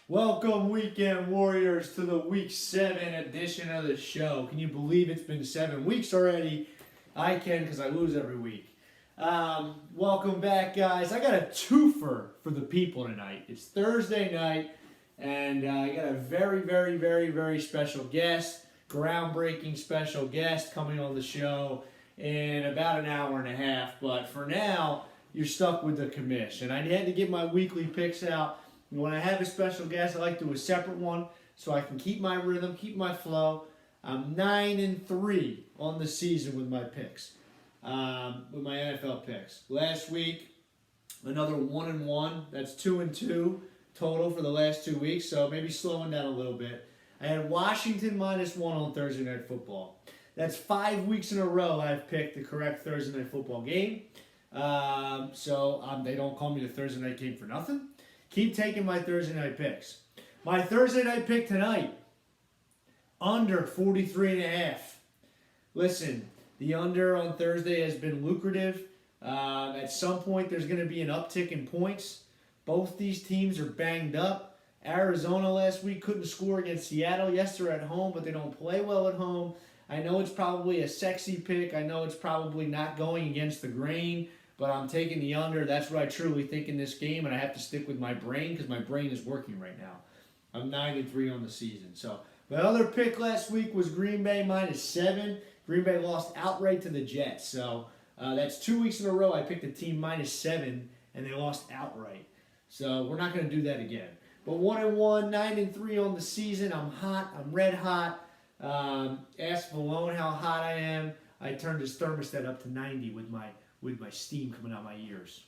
Welcome, Weekend Warriors, to the Week 7 edition of the show. Can you believe it's been 7 weeks already? I can because I lose every week. Welcome back, guys. I got a twofer for the people tonight. It's Thursday night, and I got a very special guest, groundbreaking special guest coming on the show in about an hour and a half. But for now, you're stuck with the commish. And I had to get my weekly picks out. When I have a special guest, I like to do a separate one so I can keep my rhythm, keep my flow. I'm 9-3 on the season with my picks, with my NFL picks. Last week, another 1-1. That's 2-2 total for the last 2 weeks, so maybe slowing down a little bit. I had Washington -1 on Thursday Night Football. That's 5 weeks in a row I've picked the correct Thursday Night Football game. So they don't call me the Thursday Night King for nothing. Keep taking my Thursday night picks. My Thursday night pick tonight, under 43.5. Listen, the under on Thursday has been lucrative. At some point, there's going to be an uptick in points. Both these teams are banged up. Arizona last week couldn't score against Seattle. Yes, they're at home, but they don't play well at home. I know it's probably a sexy pick. I know it's probably not going against the grain. But I'm taking the under. That's what I truly think in this game, and I have to stick with my brain because my brain is working right now. I'm 9-3 on the season. So my other pick last week was Green Bay -7. Green Bay lost outright to the Jets. So that's 2 weeks in a row I picked a team -7, and they lost outright. So we're not going to do that again. But 1-1, 9-3 on the season. I'm hot. I'm red hot. Ask Malone how hot I am. I turned his thermostat up to 90 with my steam coming out my ears.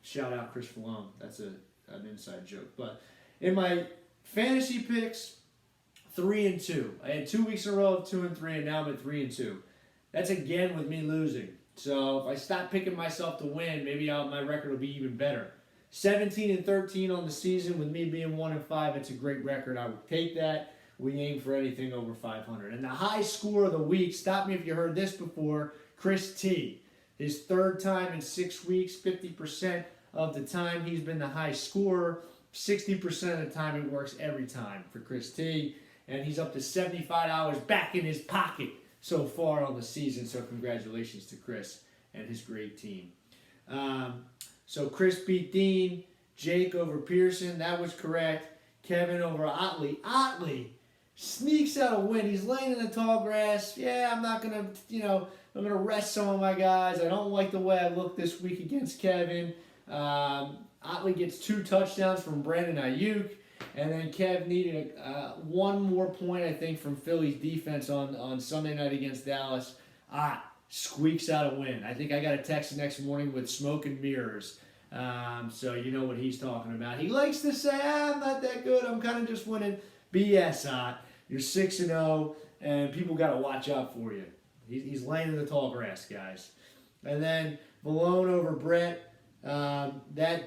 Shout out Chris Malone. That's an inside joke. But in my fantasy picks, 3-2. I had 2 weeks in a row of 2-3, and now I'm at 3-2. That's again with me losing. So if I stop picking myself to win, maybe my record will be even better. 17-13 on the season with me being 1-5. It's a great record. I would take that. We aim for anything over 500. And the high score of the week, stop me if you heard this before, Chris T. His third time in 6 weeks, 50% of the time he's been the high scorer. 60% of the time it works every time for Chris T. And he's up to $75 back in his pocket so far on the season. So congratulations to Chris and his great team. So Chris beat Dean. Jake over Pearson. That was correct. Kevin over Otley. Otley sneaks out a win. He's laying in the tall grass. Yeah, I'm not going to, I'm going to rest some of my guys. I don't like the way I look this week against Kevin. Otley gets 2 touchdowns from Brandon Ayuk. And then Kev needed one more point, I think, from Philly's defense on Sunday night against Dallas. Squeaks out a win. I think I got a text the next morning with smoke and mirrors. So you know what he's talking about. He likes to say, I'm not that good. I'm kind of just winning. BS, You're 6-0, and people got to watch out for you. He's laying in the tall grass, guys. And then Malone over Brett. That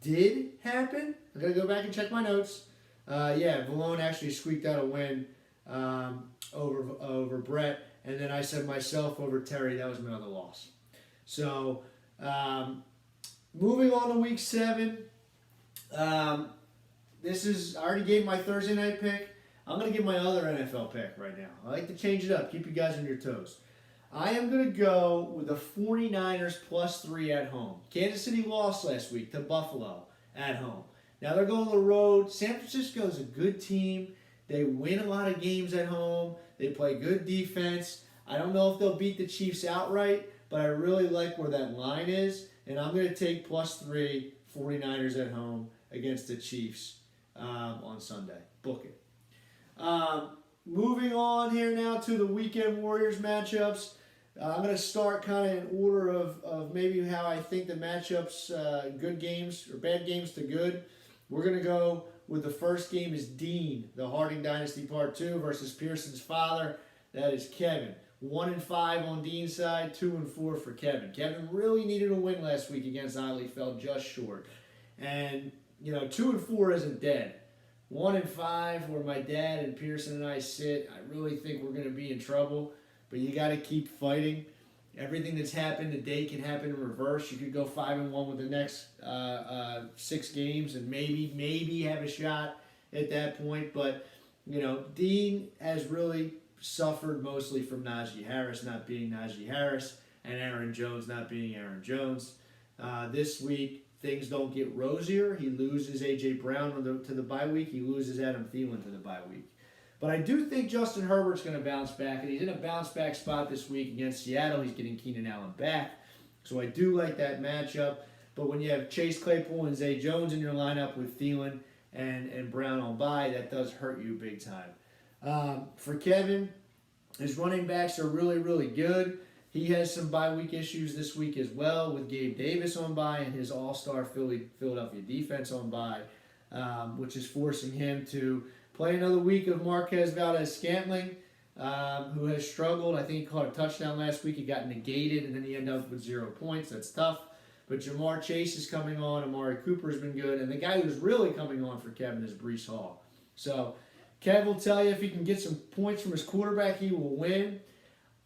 did happen. I got to go back and check my notes. Malone actually squeaked out a win over Brett. And then I said myself over Terry. That was my other loss. So moving on to week 7. I already gave my Thursday night pick. I'm going to give my other NFL pick right now. I like to change it up, keep you guys on your toes. I am going to go with the 49ers +3 at home. Kansas City lost last week to Buffalo at home. Now they're going on the road. San Francisco is a good team. They win a lot of games at home. They play good defense. I don't know if they'll beat the Chiefs outright, but I really like where that line is. And I'm going to take +3 49ers at home against the Chiefs on Sunday. Book it. Moving on here now to the Weekend Warriors matchups. I'm going to start kind of in order of maybe how I think the matchups, good games or bad games to good. We're going to go with the first game is Dean, the Harding Dynasty Part 2 versus Pearson's father. That is Kevin. 1-5 on Dean's side, 2-4 for Kevin. Kevin really needed a win last week against Otley, fell just short. And, 2-4 isn't dead. 1-5, where my dad and Pearson and I sit, I really think we're going to be in trouble. But you got to keep fighting. Everything that's happened today can happen in reverse. You could go 5-1 with the next 6 games and maybe have a shot at that point. But, Dean has really suffered mostly from Najee Harris not being Najee Harris and Aaron Jones not being Aaron Jones. This week, things don't get rosier. He loses A.J. Brown to the bye week. He loses Adam Thielen to the bye week. But I do think Justin Herbert's going to bounce back, and he's in a bounce-back spot this week against Seattle. He's getting Keenan Allen back, so I do like that matchup. But when you have Chase Claypool and Zay Jones in your lineup with Thielen and Brown on bye, that does hurt you big time. For Kevin, his running backs are really, really good. He has some bye week issues this week as well with Gabe Davis on bye and his all-star Philadelphia defense on bye, which is forcing him to play another week of Marquez Valdes-Scantling, who has struggled. I think he caught a touchdown last week. He got negated, and then he ended up with 0 points. That's tough. But Jamar Chase is coming on. Amari Cooper's been good. And the guy who's really coming on for Kevin is Breece Hall. So Kev will tell you if he can get some points from his quarterback, he will win.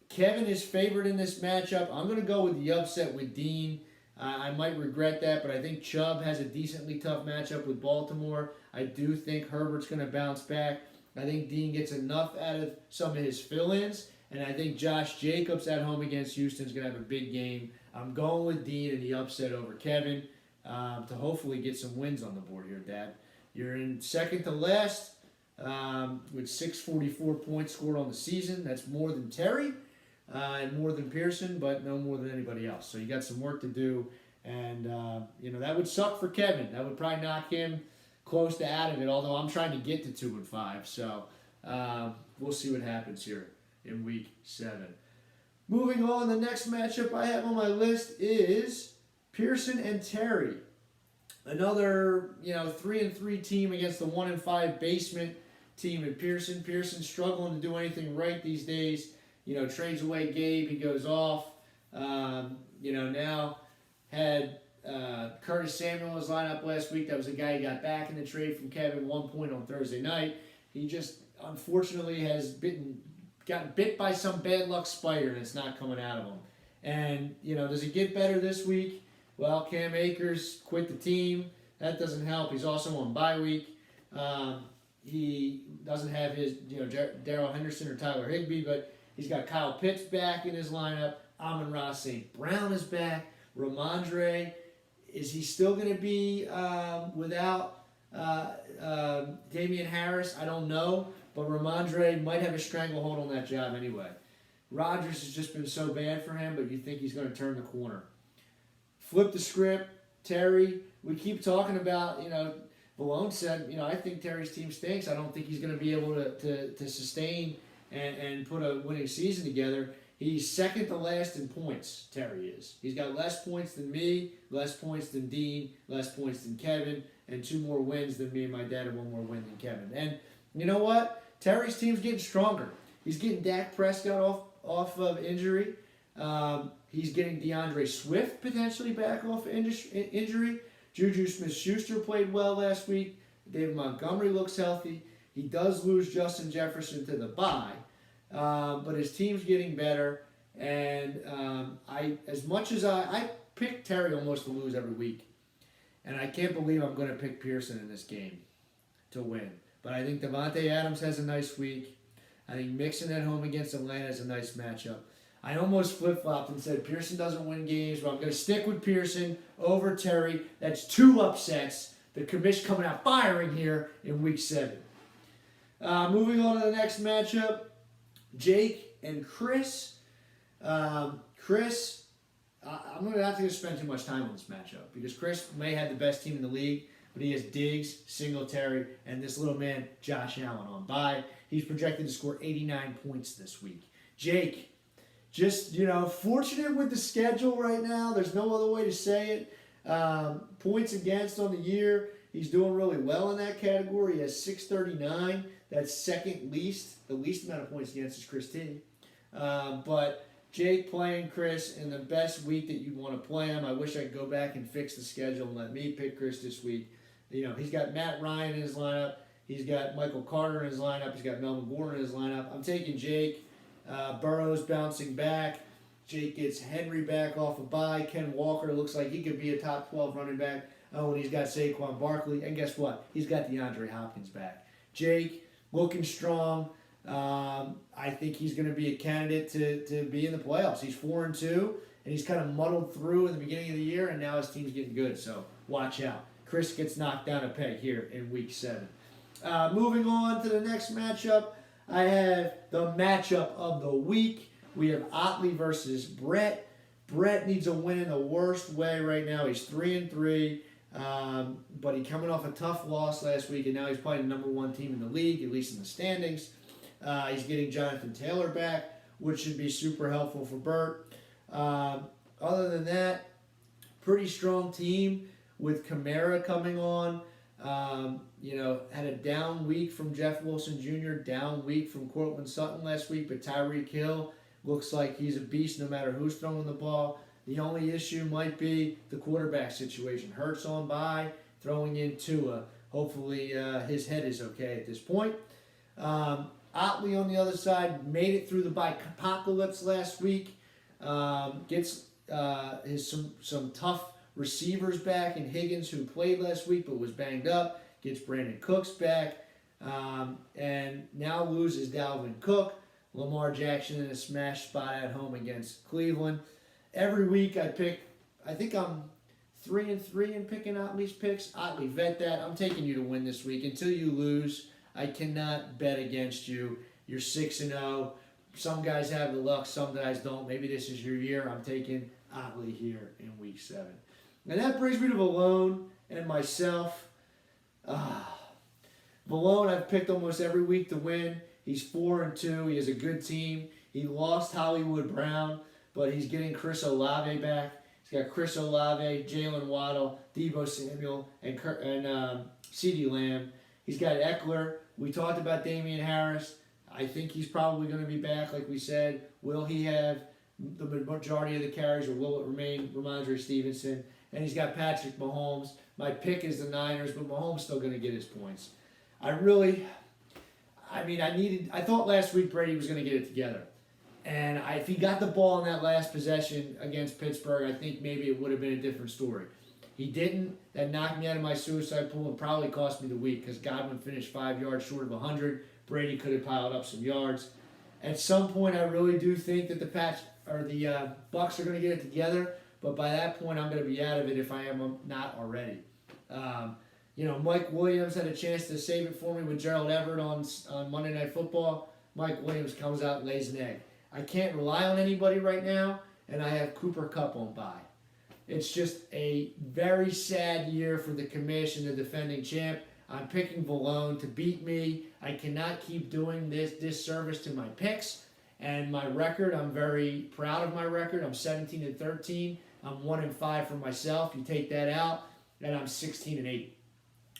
Kevin is favored in this matchup. I'm going to go with the upset with Dean. I might regret that, but I think Chubb has a decently tough matchup with Baltimore. I do think Herbert's going to bounce back. I think Dean gets enough out of some of his fill-ins, and I think Josh Jacobs at home against Houston is going to have a big game. I'm going with Dean and the upset over Kevin to hopefully get some wins on the board here, Dad. You're in second to last with 644 points scored on the season. That's more than Terry. And more than Pearson, but no more than anybody else. So you got some work to do, and that would suck for Kevin. That would probably knock him close to out of it. Although I'm trying to get to 2-5, so we'll see what happens here in Week 7. Moving on, the next matchup I have on my list is Pearson and Terry. Another 3-3 team against the 1-5 basement team at Pearson. Pearson's struggling to do anything right these days. Trades away Gabe, he goes off. Now had Curtis Samuel in his lineup last week. That was a guy who got back in the trade from Kevin 1 point on Thursday night. He just, unfortunately, has gotten bit by some bad luck spider, and it's not coming out of him. And, does it get better this week? Well, Cam Akers quit the team. That doesn't help. He's also on bye week. He doesn't have his, Darrell Henderson or Tyler Higbee, but he's got Kyle Pitts back in his lineup. Amon-Ra St. Brown is back. Ramondre, is he still going to be without Damian Harris? I don't know. But Ramondre might have a stranglehold on that job anyway. Rodgers has just been so bad for him, but you think he's going to turn the corner. Flip the script. Terry, we keep talking about, Malone said, I think Terry's team stinks. I don't think he's going to be able to sustain and put a winning season together. He's second to last in points, Terry is. He's got less points than me, less points than Dean, less points than Kevin, and 2 more wins than me and my dad, and 1 more win than Kevin. And you know what? Terry's team's getting stronger. He's getting Dak Prescott off of injury. He's getting DeAndre Swift potentially back off injury. Juju Smith-Schuster played well last week. David Montgomery looks healthy. He does lose Justin Jefferson to the bye, but his team's getting better. And I pick Terry almost to lose every week, and I can't believe I'm going to pick Pearson in this game to win. But I think Davante Adams has a nice week. I think Mixon at home against Atlanta is a nice matchup. I almost flip-flopped and said Pearson doesn't win games, but I'm going to stick with Pearson over Terry. That's 2 upsets. The commission coming out firing here in Week 7. Moving on to the next matchup, Jake and Chris. Chris, I'm going to have to spend too much time on this matchup because Chris may have the best team in the league, but he has Diggs, Singletary, and this little man, Josh Allen, on bye. He's projected to score 89 points this week. Jake, just, fortunate with the schedule right now. There's no other way to say it. Points against on the year, he's doing really well in that category. He has 639. That's second least. The least amount of points against is Chris T. But Jake playing Chris in the best week that you'd want to play him. I wish I could go back and fix the schedule and let me pick Chris this week. He's got Matt Ryan in his lineup. He's got Michael Carter in his lineup. He's got Melvin Gordon in his lineup. I'm taking Jake. Burrow's bouncing back. Jake gets Henry back off a bye. Ken Walker looks like he could be a top 12 running back. Oh, and he's got Saquon Barkley. And guess what? He's got DeAndre Hopkins back. Jake looking strong. I think he's going to be a candidate to be in the playoffs. He's 4-2, and he's kind of muddled through in the beginning of the year, and now his team's getting good. So watch out. Chris gets knocked down a peg here in Week 7. Moving on to the next matchup, I have the matchup of the week. We have Otley versus Brett. Brett needs a win in the worst way right now. He's 3-3, but he's coming off a tough loss last week, and now he's playing the #1 team in the league, at least in the standings. He's getting Jonathan Taylor back, which should be super helpful for Bert. Other than that, pretty strong team with Kamara coming on. Had a down week from Jeff Wilson Jr., down week from Cortland Sutton last week, but Tyreek Hill looks like he's a beast no matter who's throwing the ball. The only issue might be the quarterback situation. Hurts on by, throwing in Tua. Hopefully his head is okay at this point. Otley on the other side made it through the apocalypse last week. Gets some tough receivers back in Higgins, who played last week but was banged up. Gets Brandon Cooks back. And now loses Dalvin Cook. Lamar Jackson in a smash spot at home against Cleveland. Every week I think I'm 3-3 in picking Otley's picks. Otley, vet that. I'm taking you to win this week. Until you lose, I cannot bet against you. You're 6-0. Some guys have the luck, some guys don't. Maybe this is your year. I'm taking Otley here in Week 7. And that brings me to Valone and myself. Valone, I've picked almost every week to win. He's 4-2. He has a good team. He lost Hollywood Brown, but he's getting Chris Olave back. He's got Chris Olave, Jalen Waddle, Deebo Samuel, and CeeDee Lamb. He's got Eckler. We talked about Damian Harris. I think he's probably going to be back, like we said. Will he have the majority of the carries, or will it remain Ramondre Stevenson? And he's got Patrick Mahomes. My pick is the Niners, but Mahomes still going to get his points. I thought last week Brady was going to get it together. And if he got the ball in that last possession against Pittsburgh, I think maybe it would have been a different story. He didn't. That knocked me out of my suicide pool and probably cost me the week, because Godwin finished 5 yards short of 100. Brady could have piled up some yards. At some point, I really do think that the Bucs are going to get it together. But by that point, I'm going to be out of it if I am not already. Mike Williams had a chance to save it for me with Gerald Everett on Monday Night Football. Mike Williams comes out and lays an egg. I can't rely on anybody right now, and I have Cooper Kupp on bye. It's just a very sad year for the commission, the defending champ. I'm picking Valone to beat me. I cannot keep doing this disservice to my picks. And my record, I'm very proud of my record. I'm 17-13. I'm 1-5 for myself. You take that out, and I'm 16-8.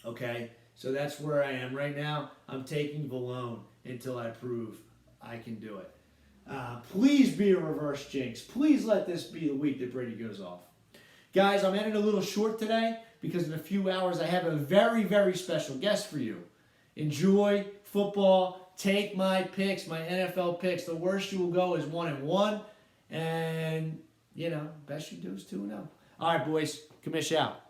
Okay? So that's where I am right now. I'm taking Valone until I prove I can do it. Please be a reverse jinx. Please let this be the week that Brady goes off. Guys, I'm ending a little short today because in a few hours I have a very, very special guest for you. Enjoy football. Take my picks, my NFL picks. The worst you will go is 1-1. And, best you do is 2-0. All right, boys. Commish out.